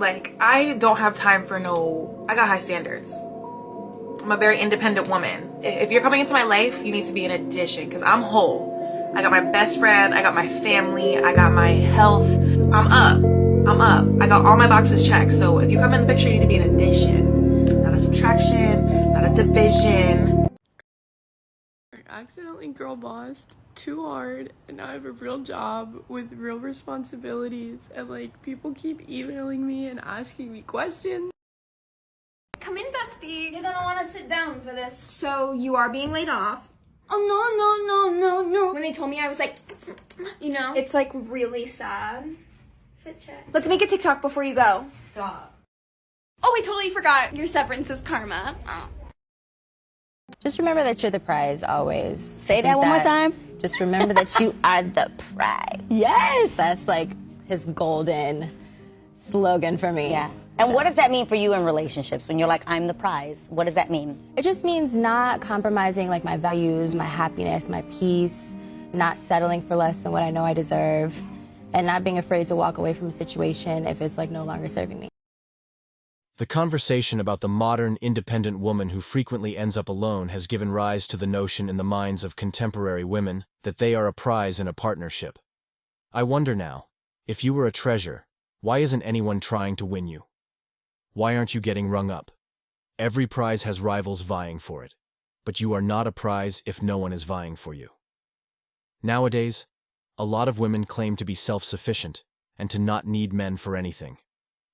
Like, I don't have time for I got high standards. I'm a very independent woman. If you're coming into my life, you need to be an addition, because I'm whole. I got my best friend, I got my family, I got my health. I'm up. I got all my boxes checked. So if you come in the picture, you need to be an addition, not a subtraction, not a division. I accidentally girl bossed too hard, and now I have a real job with real responsibilities, and like people keep emailing me and asking me questions. Come in, bestie. You're gonna want to sit down for this. So you are being laid off. Oh, no. When they told me, I was like, you know, it's like really sad. Fit check. Let's make a TikTok before you go. Stop. Oh, I totally forgot. Your severance is karma. Oh. Just remember that you're the prize always. Say that one more time. Just remember that you are the prize. Yes. That's like his golden slogan for me. Yeah. And what does that mean for you in relationships when you're like, I'm the prize? What does that mean? It just means not compromising like my values, my happiness, my peace, not settling for less than what I know I deserve, and not being afraid to walk away from a situation if it's like no longer serving me. The conversation about the modern, independent woman who frequently ends up alone has given rise to the notion in the minds of contemporary women that they are a prize in a partnership. I wonder now, if you were a treasure, why isn't anyone trying to win you? Why aren't you getting rung up? Every prize has rivals vying for it, but you are not a prize if no one is vying for you. Nowadays, a lot of women claim to be self-sufficient and to not need men for anything.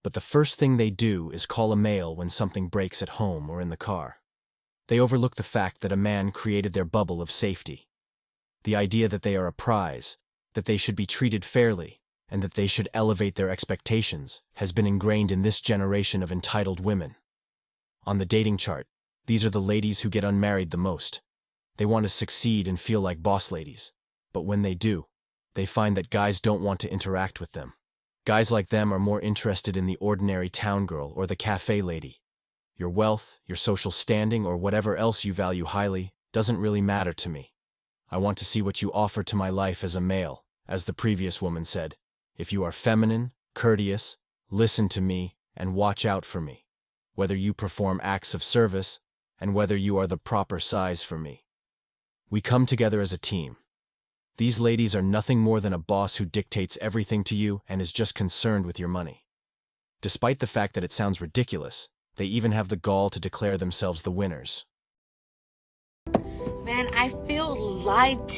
But the first thing they do is call a male when something breaks at home or in the car. They overlook the fact that a man created their bubble of safety. The idea that they are a prize, that they should be treated fairly, and that they should elevate their expectations has been ingrained in this generation of entitled women. On the dating chart, these are the ladies who get unmarried the most. They want to succeed and feel like boss ladies. But when they do, they find that guys don't want to interact with them. Guys like them are more interested in the ordinary town girl or the cafe lady. Your wealth, your social standing, or whatever else you value highly doesn't really matter to me. I want to see what you offer to my life as a male, as the previous woman said. If you are feminine, courteous, listen to me, and watch out for me. Whether you perform acts of service, and whether you are the proper size for me. We come together as a team. These ladies are nothing more than a boss who dictates everything to you and is just concerned with your money. Despite the fact that it sounds ridiculous, they even have the gall to declare themselves the winners. Man, I feel lied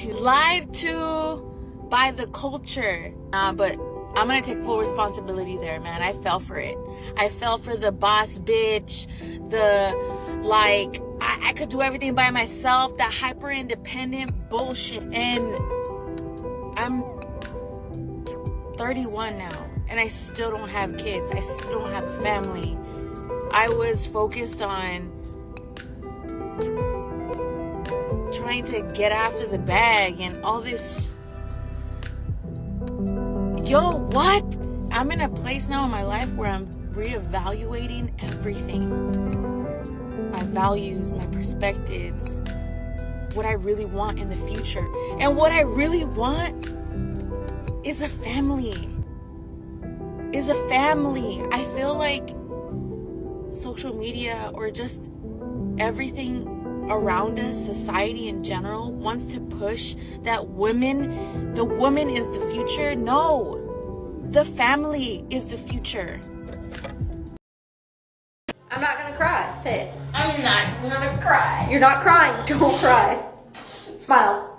to by the culture. But I'm gonna take full responsibility there, man. I fell for it. I fell for the boss bitch, I could do everything by myself, that hyper independent bullshit. And I'm 31 now, and I still don't have kids. I still don't have a family. I was focused on trying to get after the bag and all this. Yo, what? I'm in a place now in my life where I'm reevaluating everything. My values, my perspectives, what I really want in the future. And what I really want is a family. I feel like social media or just everything around us, society in general, wants to push that the woman is the future. No, the family is the future. I'm not gonna cry. Say it. I'm not gonna cry. You're not crying. Don't cry. Smile.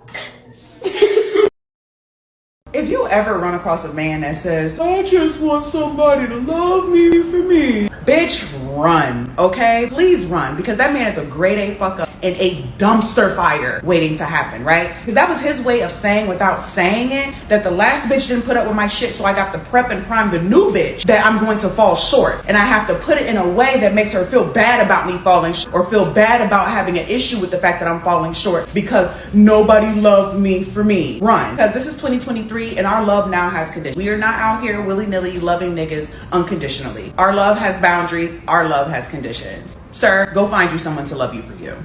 If you ever run across a man that says, I just want somebody to love me for me, bitch, run, okay? Please run, because that man is a grade A fuck up and a dumpster fire waiting to happen, right? Because that was his way of saying, without saying it, that the last bitch didn't put up with my shit, so I got to prep and prime the new bitch that I'm going to fall short. And I have to put it in a way that makes her feel bad about me falling short, or feel bad about having an issue with the fact that I'm falling short because nobody loved me for me. Run. Because this is 2023 and our love now has conditions. We are not out here willy-nilly loving niggas unconditionally. Our love has boundaries. Our love has conditions. Sir, go find you someone to love you for you.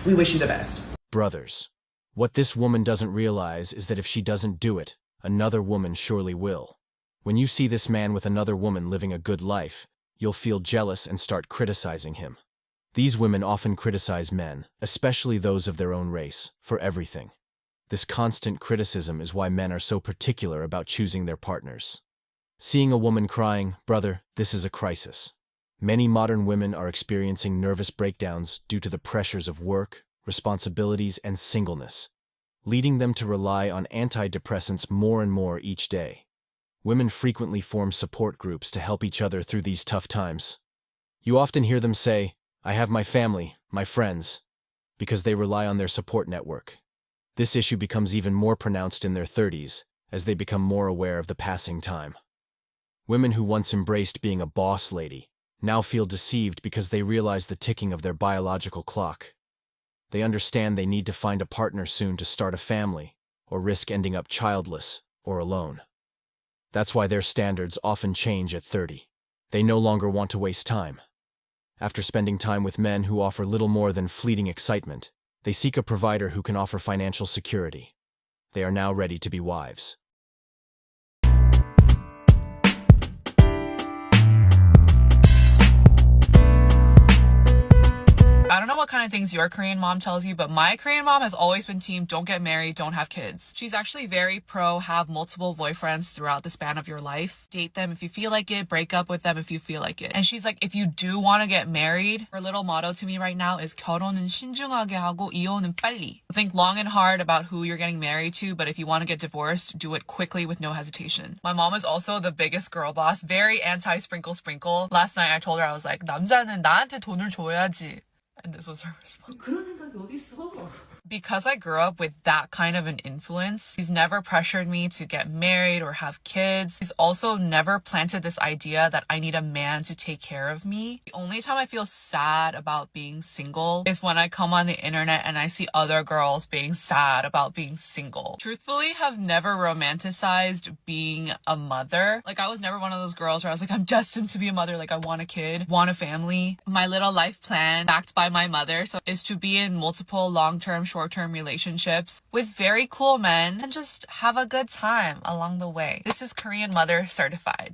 We wish you the best. Brothers, what this woman doesn't realize is that if she doesn't do it, another woman surely will. When you see this man with another woman living a good life, you'll feel jealous and start criticizing him. These women often criticize men, especially those of their own race, for everything. This constant criticism is why men are so particular about choosing their partners. Seeing a woman crying, brother, this is a crisis. Many modern women are experiencing nervous breakdowns due to the pressures of work, responsibilities, and singleness, leading them to rely on antidepressants more and more each day. Women frequently form support groups to help each other through these tough times. You often hear them say, I have my family, my friends, because they rely on their support network. This issue becomes even more pronounced in their 30s, as they become more aware of the passing time. Women who once embraced being a boss lady now feel deceived because they realize the ticking of their biological clock. They understand they need to find a partner soon to start a family, or risk ending up childless or alone. That's why their standards often change at 30. They no longer want to waste time. After spending time with men who offer little more than fleeting excitement, they seek a provider who can offer financial security. They are now ready to be wives. I don't know what kind of things your Korean mom tells you, but my Korean mom has always been team don't get married, don't have kids. She's actually very pro have multiple boyfriends throughout the span of your life. Date them if you feel like it, break up with them if you feel like it. And she's like, if you do want to get married, her little motto to me right now is 결혼은 신중하게 하고 이혼은 빨리. Think long and hard about who you're getting married to, but if you want to get divorced, do it quickly with no hesitation. My mom is also the biggest girl boss, very anti-sprinkle sprinkle. Last night I told her, I was like, 남자는 나한테 돈을 줘야지. And this was her response. Because I grew up with that kind of an influence, he's never pressured me to get married or have kids. He's also never planted this idea that I need a man to take care of me. The only time I feel sad about being single is when I come on the internet and I see other girls being sad about being single. Truthfully, have never romanticized being a mother. Like, I was never one of those girls where I was like, I'm destined to be a mother. Like, I want a kid, want a family. My little life plan, backed by my mother, is to be in multiple long-term, short-term relationships with very cool men and just have a good time along the way. This is Korean Mother certified.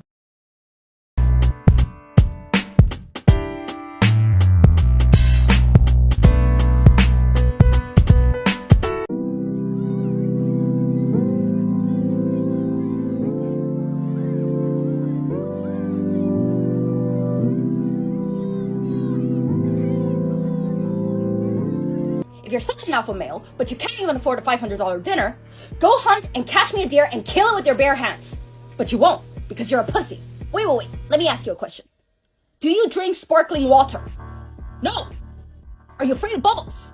If you're such an alpha male, but you can't even afford a $500 dinner, go hunt and catch me a deer and kill it with your bare hands. But you won't, because you're a pussy. Wait, let me ask you a question. Do you drink sparkling water? No. Are you afraid of bubbles?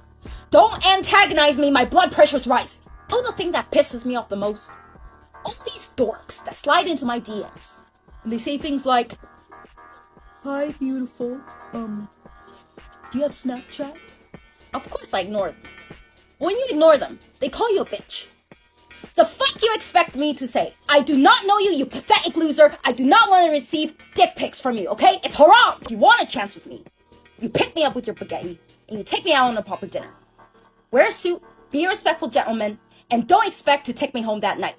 Don't antagonize me, my blood pressure's rising. Oh, the thing that pisses me off the most? All these dorks that slide into my DMs. And they say things like, hi, beautiful, do you have Snapchat? Of course I ignore them. When you ignore them, they call you a bitch. The fuck you expect me to say? I do not know you, you pathetic loser. I do not want to receive dick pics from you, okay? It's haram. If you want a chance with me, you pick me up with your spaghetti and you take me out on a proper dinner. Wear a suit, be a respectful gentleman, and don't expect to take me home that night.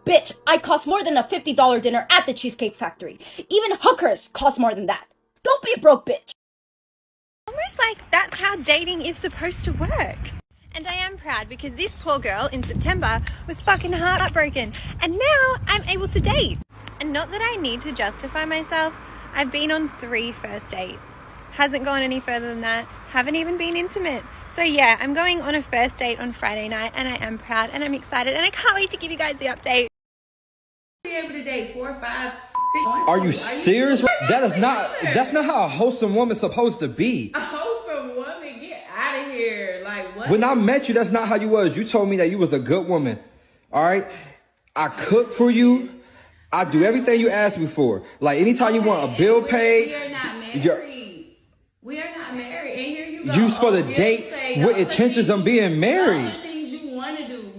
Bitch, I cost more than a $50 dinner at the Cheesecake Factory. Even hookers cost more than that. Don't be a broke bitch. Almost like that's how dating is supposed to work. And I am proud because this poor girl in September was fucking heartbroken. And now I'm able to date. And not that I need to justify myself. I've been on 3 first dates. Hasn't gone any further than that. Haven't even been intimate. So yeah, I'm going on a first date on Friday night and I am proud and I'm excited and I can't wait to give you guys the update. Be able to date 4, 5, 6. Are you serious? That's not how a wholesome woman's supposed to be. A wholesome woman? Get out of here. Like, what? When I met you, that's not how you was. You told me that you was a good woman. All right? I cook for you. I do everything you asked me for. Like, anytime you want a bill paid. We are not married. We are not married. And here you go. You supposed to date with intentions of being married. All the things you want to do.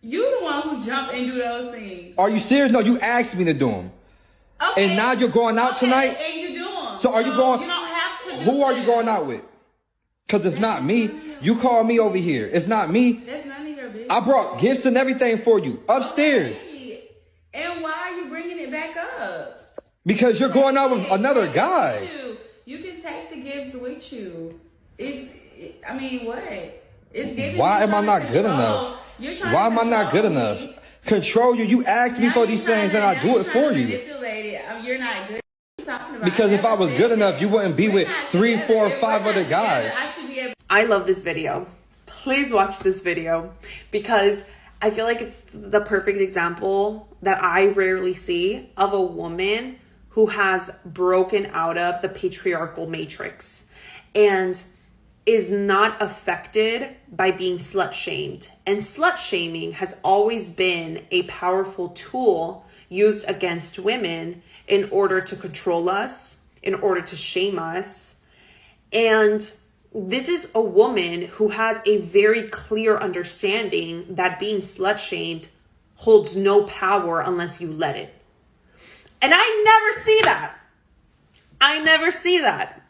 You the one who jump and do those things. Are you serious? No, you asked me to do them. Okay. And now you're going out tonight? And you do them. So are you going? You don't have to do Who are you going out with? Because it's not me. You called me over here. It's not me. That's none of your business. I brought gifts and everything for you upstairs. Okay. And why are you bringing it back up? Because you're going out with another guy. You can take the gifts with you. I mean, what? It's giving. Why am I not good enough? Why am I not good enough? Control you. You ask me for these things and I do it for you. You're not good. Because if I was good enough, you wouldn't be with 3, 4, 5 other guys. I love this video. Please watch this video because I feel like it's the perfect example that I rarely see of a woman who has broken out of the patriarchal matrix and is not affected by being slut shamed. And slut shaming has always been a powerful tool used against women in order to control us, in order to shame us. And this is a woman who has a very clear understanding that being slut shamed holds no power unless you let it. And I never see that. I never see that.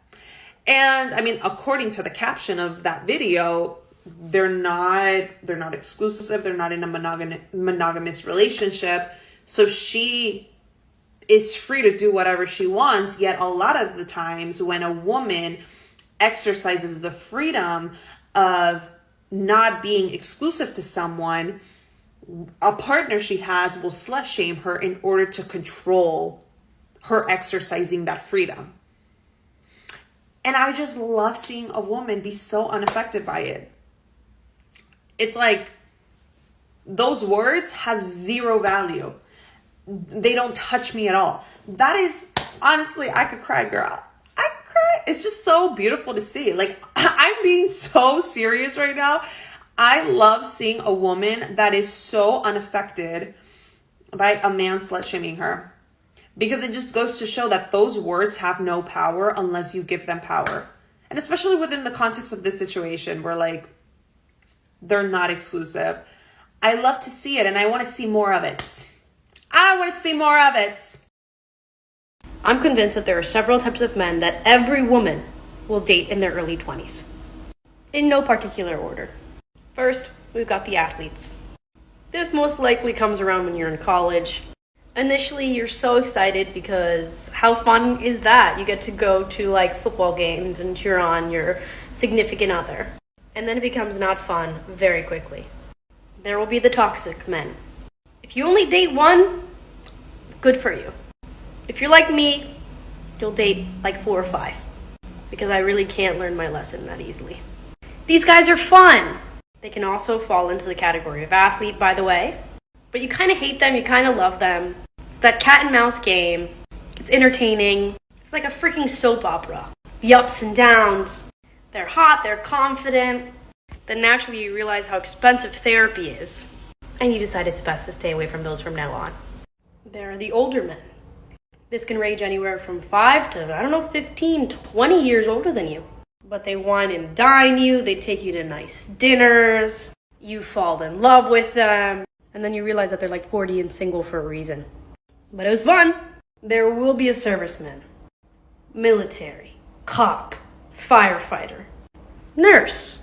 And I mean, according to the caption of that video, they're not exclusive. They're not in a monogamous relationship. So she is free to do whatever she wants. Yet a lot of the times when a woman exercises the freedom of not being exclusive to someone, a partner she has will slut shame her in order to control her exercising that freedom. And I just love seeing a woman be so unaffected by it. It's like those words have zero value. They don't touch me at all. That is, honestly, I could cry, girl. I could cry. It's just so beautiful to see. Like, I'm being so serious right now. I love seeing a woman that is so unaffected by a man slut shaming her. Because it just goes to show that those words have no power unless you give them power. And especially within the context of this situation where, like, they're not exclusive. I love to see it and I want to see more of it. I want to see more of it. I'm convinced that there are several types of men that every woman will date in their early 20s. In no particular order. First, we've got the athletes. This most likely comes around when you're in college. Initially, you're so excited because how fun is that? You get to go to like football games and cheer on your significant other. And then it becomes not fun very quickly. There will be the toxic men. If you only date one, good for you. If you're like me, you'll date like 4 or 5. Because I really can't learn my lesson that easily. These guys are fun. They can also fall into the category of athlete, by the way. But you kind of hate them, you kind of love them. It's that cat and mouse game. It's entertaining. It's like a freaking soap opera. The ups and downs. They're hot, they're confident. Then naturally you realize how expensive therapy is. And you decide it's best to stay away from those from now on. There are the older men. This can range anywhere from 5 to, 15, 20 years older than you. But they wine and dine you, they take you to nice dinners, you fall in love with them, and then you realize that they're like 40 and single for a reason. But it was fun. There will be a serviceman, military, cop, firefighter, nurse.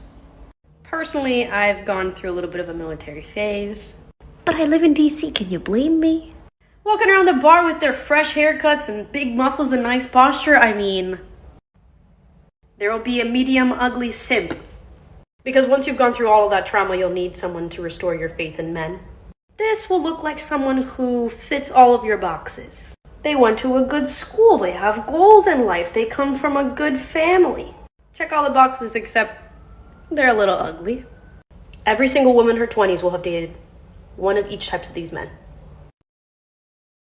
Personally, I've gone through a little bit of a military phase, but I live in DC, can you blame me? Walking around the bar with their fresh haircuts and big muscles and nice posture, I mean, there will be a medium ugly simp. Because once you've gone through all of that trauma, you'll need someone to restore your faith in men. This will look like someone who fits all of your boxes. They went to a good school, they have goals in life, they come from a good family. Check all the boxes except they're a little ugly. Every single woman in her 20s will have dated one of each type of these men.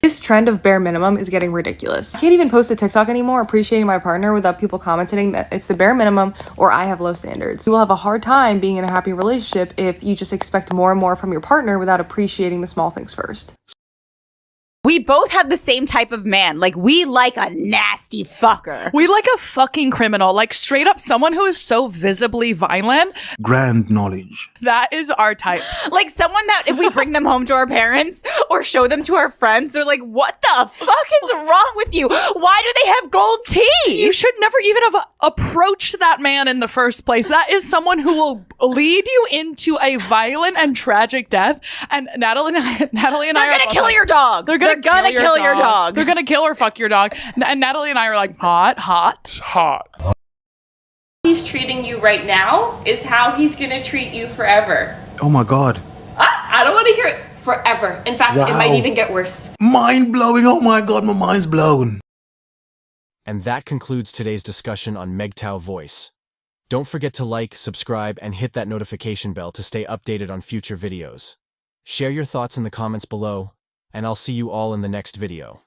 This trend of bare minimum is getting ridiculous. I can't even post a TikTok anymore appreciating my partner without people commenting that it's the bare minimum or I have low standards. You will have a hard time being in a happy relationship if you just expect more and more from your partner without appreciating the small things first. We both have the same type of man. Like, we like a nasty fucker. We like a fucking criminal. Like, straight up someone who is so visibly violent. Grand knowledge. That is our type. Like, someone that if we bring them home to our parents or show them to our friends, they're like, what the fuck is wrong with you? Why do they have gold teeth? You should never even have approached that man in the first place. That is someone who will lead you into a violent and tragic death. And Natalie and I are gonna kill your dog. They're gonna They're gonna kill your dog. They're gonna kill or fuck your dog. And Natalie and I are like, hot. He's treating you right now is how he's gonna treat you forever. Oh my God. I don't want to hear it. Forever. In fact, it might even get worse. Mind blowing. Oh my God, my mind's blown. And that concludes today's discussion on MGTOW voice. Don't forget to like, subscribe, and hit that notification bell to stay updated on future videos. Share your thoughts in the comments below, and I'll see you all in the next video.